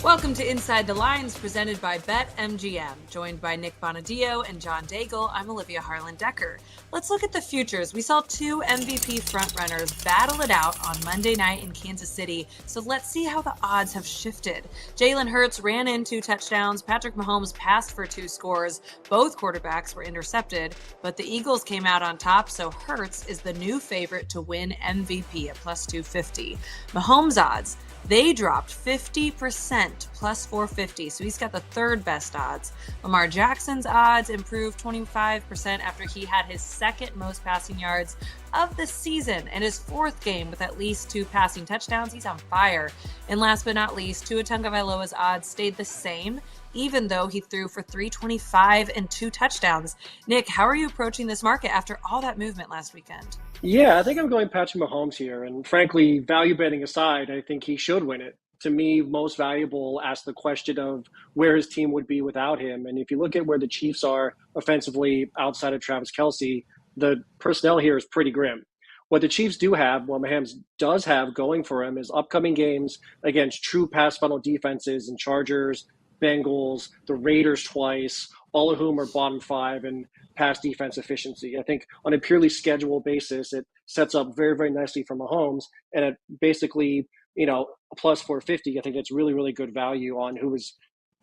Welcome to Inside the Lines, presented by BetMGM. Joined by Nick Bonaddio and John Daigle, I'm Olivia Harlan Dekker. Let's look at the futures. We saw two MVP frontrunners battle it out on Monday night in Kansas City, so let's see how the odds have shifted. Jalen Hurts ran in 2 touchdowns. Patrick Mahomes passed for 2 scores. Both quarterbacks were intercepted, but the Eagles came out on top, so Hurts is the new favorite to win MVP at plus 250. Mahomes odds, they dropped 50%, plus 450, so he's got the third best odds. Lamar Jackson's odds improved 25% after he had his second most passing yards of the season and his 4th game with at least 2 passing touchdowns. He's on fire. And last but not least, Tua Tagovailoa's odds stayed the same, even though he threw for 325 and 2 touchdowns. Nick, how are you approaching this market after all that movement last weekend? Yeah, I think I'm going Patrick Mahomes here. And frankly, value betting aside, I think he should win it. To me, most valuable asks the question of where his team would be without him. And if you look at where the Chiefs are offensively outside of Travis Kelce, the personnel here is pretty grim. What the Chiefs do have, what Mahomes does have going for him, is upcoming games against true pass funnel defenses and Chargers, Bengals, the Raiders twice, all of whom are bottom 5 in pass defense efficiency. I think on a purely schedule basis, it sets up very, very nicely for Mahomes. And it basically, a plus 450, I think that's really, really good value on who is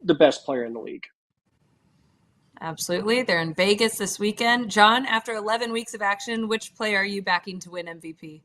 the best player in the league. Absolutely. They're in Vegas this weekend. John, after 11 weeks of action, which player are you backing to win MVP?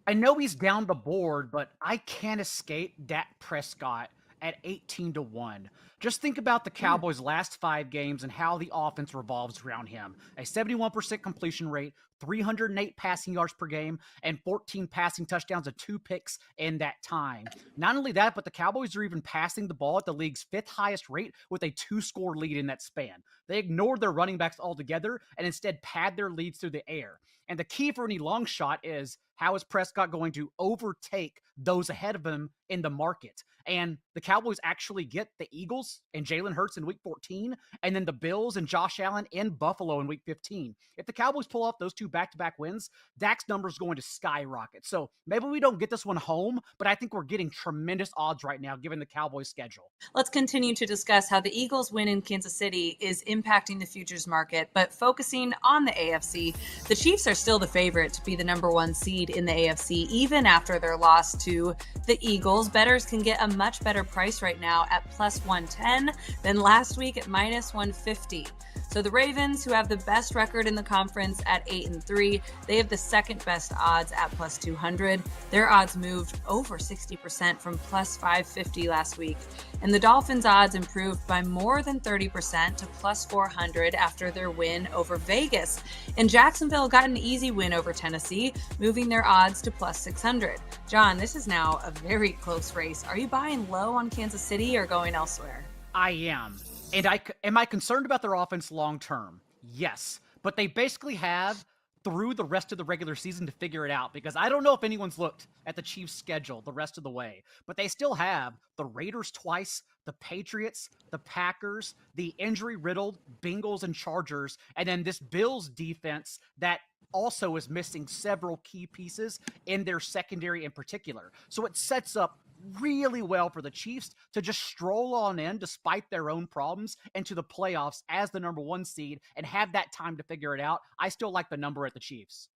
I know he's down the board, but I can't escape Dak Prescott at 18-1. Just think about the Cowboys' last 5 games and how the offense revolves around him. A 71% completion rate, 308 passing yards per game, and 14 passing touchdowns and 2 picks in that time. Not only that, but the Cowboys are even passing the ball at the league's 5th highest rate with a 2-score lead in that span. They ignored their running backs altogether and instead pad their leads through the air. And the key for any long shot is, how is Prescott going to overtake those ahead of him in the market? And the Cowboys actually get the Eagles and Jalen Hurts in week 14, and then the Bills and Josh Allen in Buffalo in week 15. If the Cowboys pull off those 2 back-to-back wins, Dak's number is going to skyrocket. So maybe we don't get this one home, but I think we're getting tremendous odds right now given the Cowboys' schedule. Let's continue to discuss how the Eagles' win in Kansas City is impacting the futures market, but focusing on the AFC, the Chiefs are still the favorite to be the number 1 seed in the AFC, even after their loss to the Eagles. Bettors can get a much better price right now at plus 110 than last week at minus 150. So the Ravens, who have the best record in the conference at 8-3, they have the second best odds at plus 200. Their odds moved over 60% from plus 550 last week. And the Dolphins' odds improved by more than 30% to plus 400 after their win over Vegas. And Jacksonville got an easy win over Tennessee, moving their odds to plus 600. John, this is now a very close race. Are you buying low on Kansas City or going elsewhere? I am. And am I concerned about their offense long term? Yes. But they basically have through the rest of the regular season to figure it out, because I don't know if anyone's looked at the Chiefs' schedule the rest of the way, but they still have the Raiders twice, the Patriots, the Packers, the injury-riddled Bengals and Chargers, and then this Bills defense that also is missing several key pieces in their secondary in particular. So it sets up really well for the Chiefs to just stroll on in despite their own problems into the playoffs as the number 1 seed and have that time to figure it out. I still like the number at the Chiefs.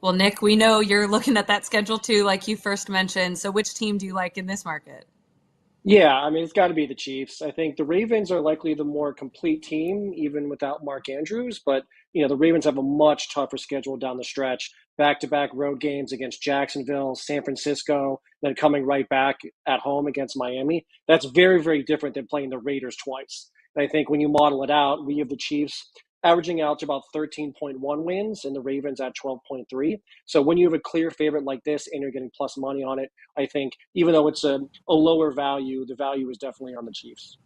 Well, Nick, we know you're looking at that schedule too, like you first mentioned. So which team do you like in this market? Yeah, I mean, it's got to be the Chiefs. I think the Ravens are likely the more complete team, even without Mark Andrews. But, the Ravens have a much tougher schedule down the stretch. Back-to-back road games against Jacksonville, San Francisco, then coming right back at home against Miami. That's very, very different than playing the Raiders twice. And I think when you model it out, we have the Chiefs averaging out to about 13.1 wins and the Ravens at 12.3. So when you have a clear favorite like this and you're getting plus money on it, I think even though it's a lower value, the value is definitely on the Chiefs.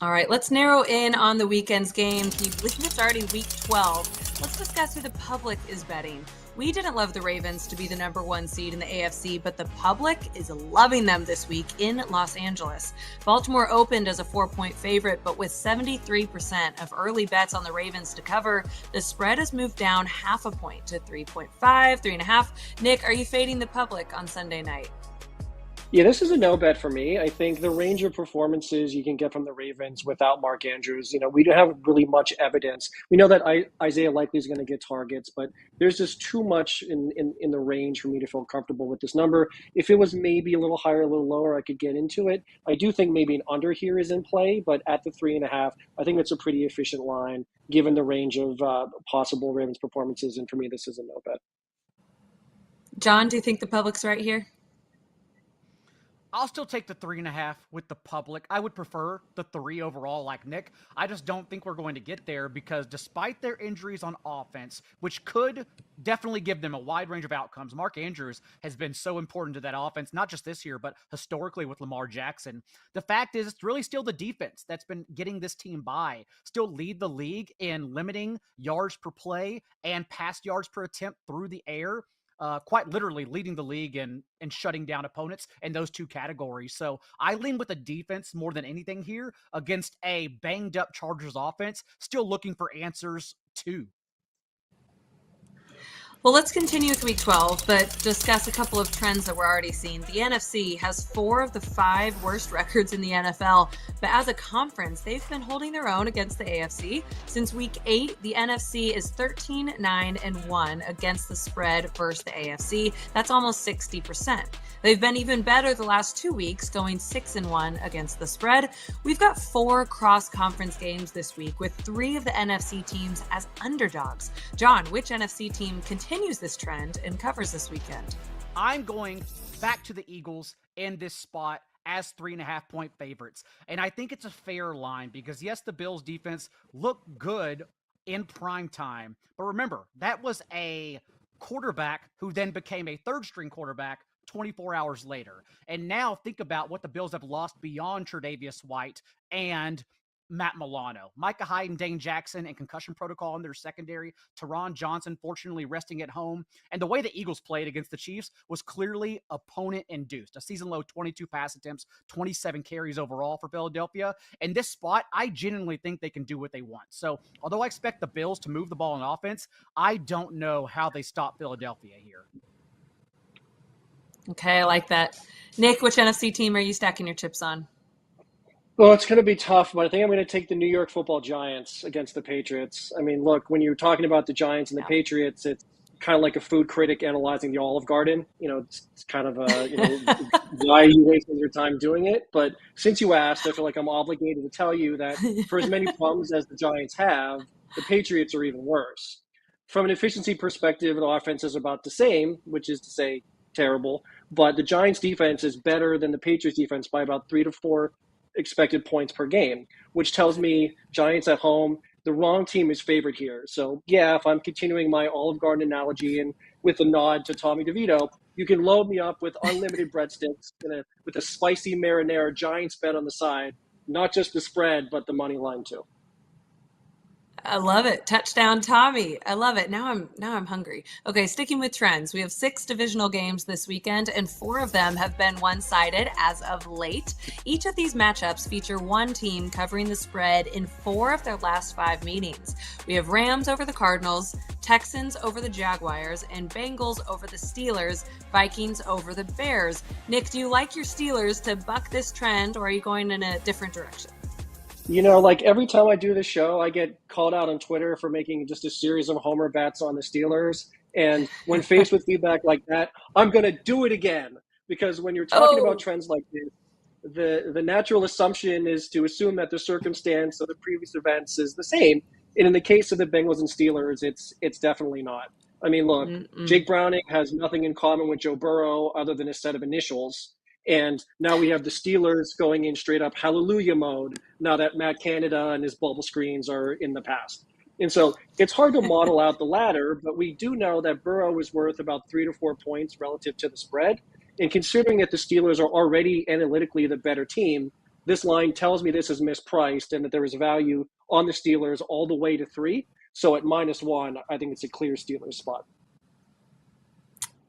All right, let's narrow in on the weekend's game. Can you believe it's already week 12? Let's discuss who the public is betting. We didn't love the Ravens to be the number 1 seed in the AFC, but the public is loving them this week in Los Angeles. Baltimore opened as a 4-point favorite, but with 73% of early bets on the Ravens to cover, the spread has moved down half a point to 3.5, 3.5. Nick, are you fading the public on Sunday night? Yeah, this is a no bet for me. I think the range of performances you can get from the Ravens without Mark Andrews, we don't have really much evidence. We know that Isaiah likely is going to get targets, but there's just too much in the range for me to feel comfortable with this number. If it was maybe a little higher, a little lower, I could get into it. I do think maybe an under here is in play, but at the 3.5, I think it's a pretty efficient line given the range of possible Ravens performances. And for me, this is a no bet. John, do you think the public's right here? I'll still take the 3.5 with the public. I would prefer the 3 overall, like Nick. I just don't think we're going to get there because despite their injuries on offense, which could definitely give them a wide range of outcomes, Mark Andrews has been so important to that offense, not just this year, but historically with Lamar Jackson. The fact is, it's really still the defense that's been getting this team by, still lead the league in limiting yards per play and pass yards per attempt through the air. Quite literally leading the league and shutting down opponents in those two categories. So I lean with the defense more than anything here against a banged up Chargers offense, still looking for answers too. Well, let's continue with Week 12, but discuss a couple of trends that we're already seeing. The NFC has 4 of the 5 worst records in the NFL, but as a conference, they've been holding their own against the AFC. Since Week 8, the NFC is 13-9-1 against the spread versus the AFC. That's almost 60%. They've been even better the last 2 weeks, going 6-1 against the spread. We've got 4 cross-conference games this week with 3 of the NFC teams as underdogs. John, which NFC team continues this trend and covers this weekend? I'm going back to the Eagles in this spot as 3.5-point favorites. And I think it's a fair line because, yes, the Bills defense looked good in prime time. But remember, that was a quarterback who then became a third-string quarterback 24 hours later. And now think about what the Bills have lost beyond Tre'Davious White and Matt Milano. Micah Hyde and Dane Jackson and concussion protocol in their secondary. Teron Johnson, fortunately, resting at home. And the way the Eagles played against the Chiefs was clearly opponent-induced. A season-low 22 pass attempts, 27 carries overall for Philadelphia. In this spot, I genuinely think they can do what they want. So, although I expect the Bills to move the ball on offense, I don't know how they stop Philadelphia here. Okay, I like that. Nick, which NFC team are you stacking your chips on? Well, it's going to be tough, but I think I'm going to take the New York Football Giants against the Patriots. I mean, look, when you're talking about the Giants and the Patriots, it's kind of like a food critic analyzing the Olive Garden. It's kind of why are you wasting your time doing it? But since you asked, I feel like I'm obligated to tell you that for as many problems as the Giants have, the Patriots are even worse. From an efficiency perspective, the offense is about the same, which is to say terrible. But the Giants defense is better than the Patriots defense by about 3 to 4 expected points per game, which tells me Giants at home, the wrong team is favored here. So yeah, if I'm continuing my Olive Garden analogy and with a nod to Tommy DeVito, you can load me up with unlimited breadsticks with a spicy marinara Giants bet on the side, not just the spread, but the money line too. I love it. Touchdown, Tommy. I love it. Now I'm hungry. Okay, sticking with trends. We have 6 divisional games this weekend, and 4 of them have been one-sided as of late. Each of these matchups feature one team covering the spread in 4 of their last 5 meetings. We have Rams over the Cardinals, Texans over the Jaguars, and Bengals over the Steelers, Vikings over the Bears. Nick, do you like your Steelers to buck this trend, or are you going in a different direction? Like every time I do this show, I get called out on Twitter for making just a series of homer bets on the Steelers. And when faced with feedback like that, I'm going to do it again. Because when you're talking about trends like this, the natural assumption is to assume that the circumstance of the previous events is the same. And in the case of the Bengals and Steelers, it's definitely not. I mean, look, Jake Browning has nothing in common with Joe Burrow other than a set of initials. And now we have the Steelers going in straight up hallelujah mode now that Matt Canada and his bubble screens are in the past. And so it's hard to model out the latter, but we do know that Burrow is worth about 3 to 4 points relative to the spread. And considering that the Steelers are already analytically the better team, this line tells me this is mispriced and that there is value on the Steelers all the way to 3. So at -1, I think it's a clear Steelers spot.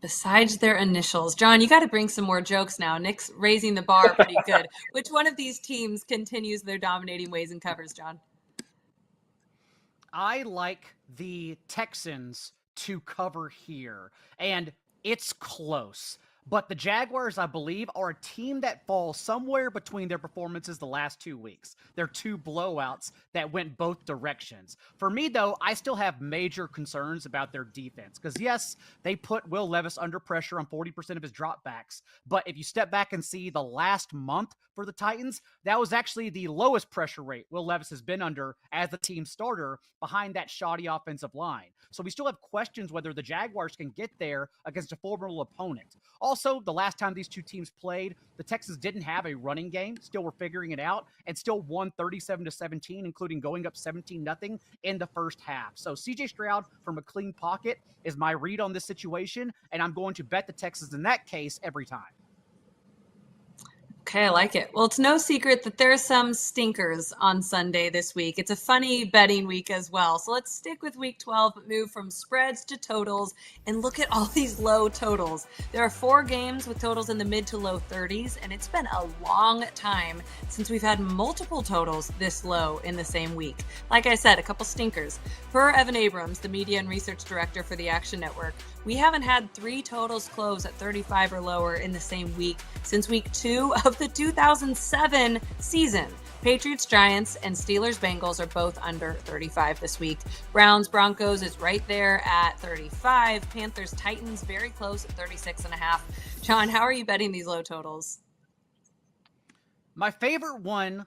Besides their initials. John, you got to bring some more jokes now. Nick's raising the bar pretty good. Which one of these teams continues their dominating ways and covers, John? I like the Texans to cover here, and it's close. But the Jaguars, I believe, are a team that falls somewhere between their performances the last 2 weeks. They're two blowouts that went both directions. For me, though, I still have major concerns about their defense. Because, yes, they put Will Levis under pressure on 40% of his dropbacks. But if you step back and see the last month for the Titans, that was actually the lowest pressure rate Will Levis has been under as the team starter behind that shoddy offensive line. So we still have questions whether the Jaguars can get there against a formidable opponent. Also, the last time these two teams played, the Texans didn't have a running game. Still were figuring it out and still won 37-17, including going up 17-0 in the first half. So CJ Stroud from a clean pocket is my read on this situation, and I'm going to bet the Texans in that case every time. Okay, I like it. Well, it's no secret that there are some stinkers on Sunday this week. It's a funny betting week as well. So let's stick with week 12, but move from spreads to totals and look at all these low totals. There are 4 games with totals in the mid to low 30s, and it's been a long time since we've had multiple totals this low in the same week. Like I said, a couple stinkers. Per Evan Abrams, the media and research director for the Action Network, we haven't had 3 totals close at 35 or lower in the same week since week 2 of the 2007 season. Patriots, Giants, and Steelers, Bengals are both under 35 this week. Browns, Broncos is right there at 35. Panthers, Titans, very close at 36.5. John, how are you betting these low totals? My favorite one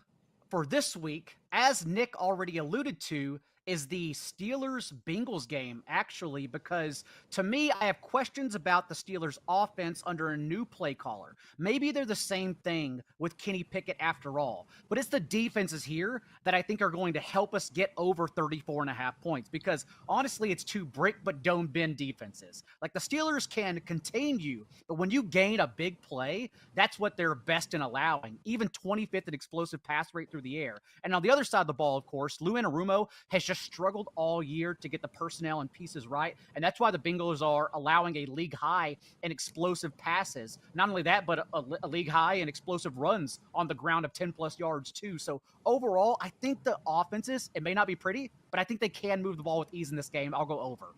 for this week, as Nick already alluded to, is the Steelers-Bengals game, actually, because to me, I have questions about the Steelers' offense under a new play caller. Maybe they're the same thing with Kenny Pickett after all, but it's the defenses here that I think are going to help us get over 34.5 points, because honestly, it's two brick but don't bend defenses. Like, the Steelers can contain you, but when you gain a big play, that's what they're best in allowing, even 25th in explosive pass rate through the air. And on the other side of the ball, of course, Lou Anarumo has just struggled all year to get the personnel and pieces right, and that's why the Bengals are allowing a league high in explosive passes. Not only that, but a league high in explosive runs on the ground of 10 plus yards too. So overall, I think the offenses, it may not be pretty, but I think they can move the ball with ease in this game. I'll go over.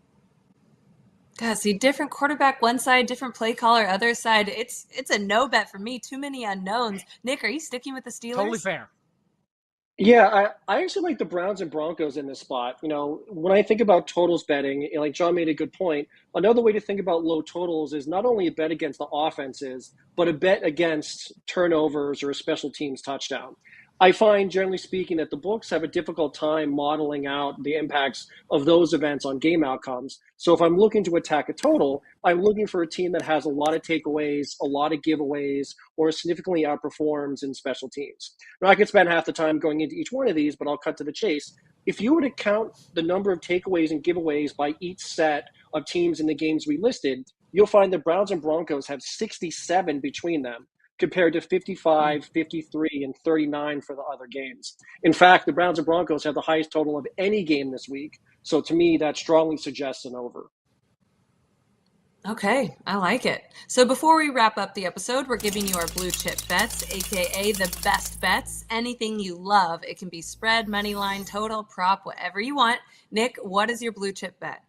God, see, different quarterback one side, different play caller other side. It's a no bet for me. Too many unknowns. Nick, are you sticking with the Steelers? Totally fair. Yeah, I actually like the Browns and Broncos in this spot. You know, when I think about totals betting, like John made a good point, another way to think about low totals is not only a bet against the offenses, but a bet against turnovers or a special teams touchdown. I find, generally speaking, that the books have a difficult time modeling out the impacts of those events on game outcomes. So if I'm looking to attack a total, I'm looking for a team that has a lot of takeaways, a lot of giveaways, or significantly outperforms in special teams. Now, I could spend half the time going into each one of these, but I'll cut to the chase. If you were to count the number of takeaways and giveaways by each set of teams in the games we listed, you'll find the Browns and Broncos have 67 between them, compared to 55, 53, and 39 for the other games. In fact, the Browns and Broncos have the highest total of any game this week. So to me, that strongly suggests an over. Okay, I like it. So before we wrap up the episode, we're giving you our blue chip bets, aka the best bets. Anything you love. It can be spread, money line, total, prop, whatever you want. Nick, what is your blue chip bet?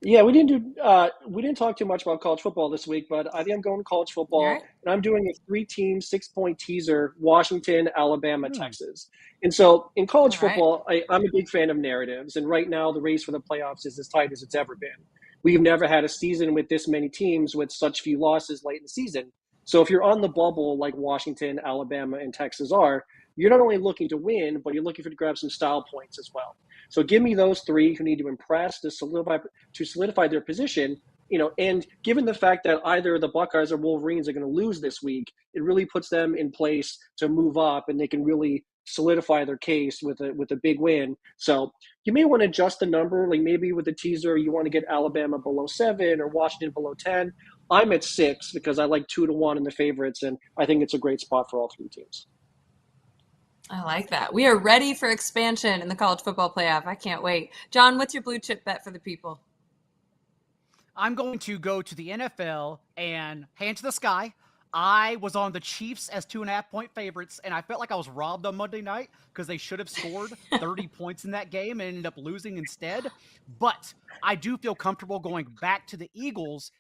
Yeah, we didn't talk too much about college football this week, but I think I'm going college football, All right. and I'm doing a 3-team, 6-point teaser: Washington, Alabama, Texas. And so in college All right. football, I'm a big fan of narratives, and right now the race for the playoffs is as tight as it's ever been. We've never had a season with this many teams with such few losses late in the season. So if you're on the bubble like Washington, Alabama, and Texas are, you're not only looking to win, but you're looking to grab some style points as well. So give me those three who need to impress to solidify their position. You know, and given the fact that either the Buckeyes or Wolverines are going to lose this week, it really puts them in place to move up, and they can really solidify their case with a big win. So you may want to adjust the number, like maybe with the teaser you want to get Alabama below 7 or Washington below 10. I'm at 6 because I like 2-1 in the favorites, and I think it's a great spot for all three teams. I like that. We are ready for expansion in the college football playoff. I can't wait. John, what's your blue chip bet for the people? I'm going to go to the NFL and hand to the sky. I was on the Chiefs as 2.5-point favorites, and I felt like I was robbed on Monday night because they should have scored 30 points in that game and ended up losing instead. But I do feel comfortable going back to the Eagles,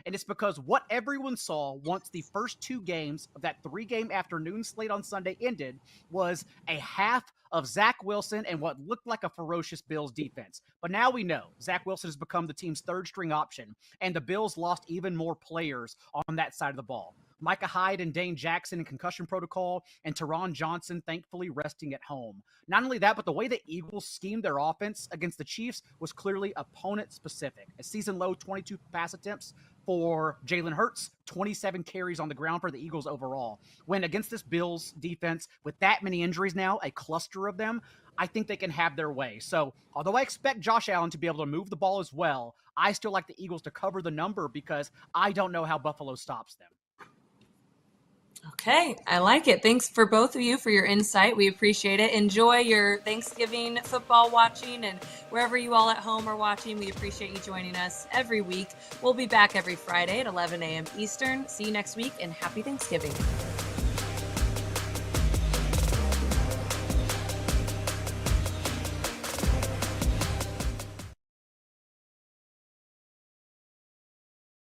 and it's because what everyone saw once the first two games of that 3-game afternoon slate on Sunday ended was a half of Zach Wilson and what looked like a ferocious Bills defense. But now we know Zach Wilson has become the team's third-string option, and the Bills lost even more players on that side of the ball. Micah Hyde and Dane Jackson in concussion protocol, and Teron Johnson thankfully resting at home. Not only that, but the way the Eagles schemed their offense against the Chiefs was clearly opponent-specific. A season-low 22 pass attempts for Jalen Hurts, 27 carries on the ground for the Eagles overall. When against this Bills defense, with that many injuries now, a cluster of them, I think they can have their way. So, although I expect Josh Allen to be able to move the ball as well, I still like the Eagles to cover the number because I don't know how Buffalo stops them. Okay, I like it. Thanks for both of you for your insight. We appreciate it. Enjoy your Thanksgiving football watching, and wherever you all at home are watching, we appreciate you joining us every week. We'll be back every Friday at 11 a.m. Eastern. See you next week, and happy Thanksgiving.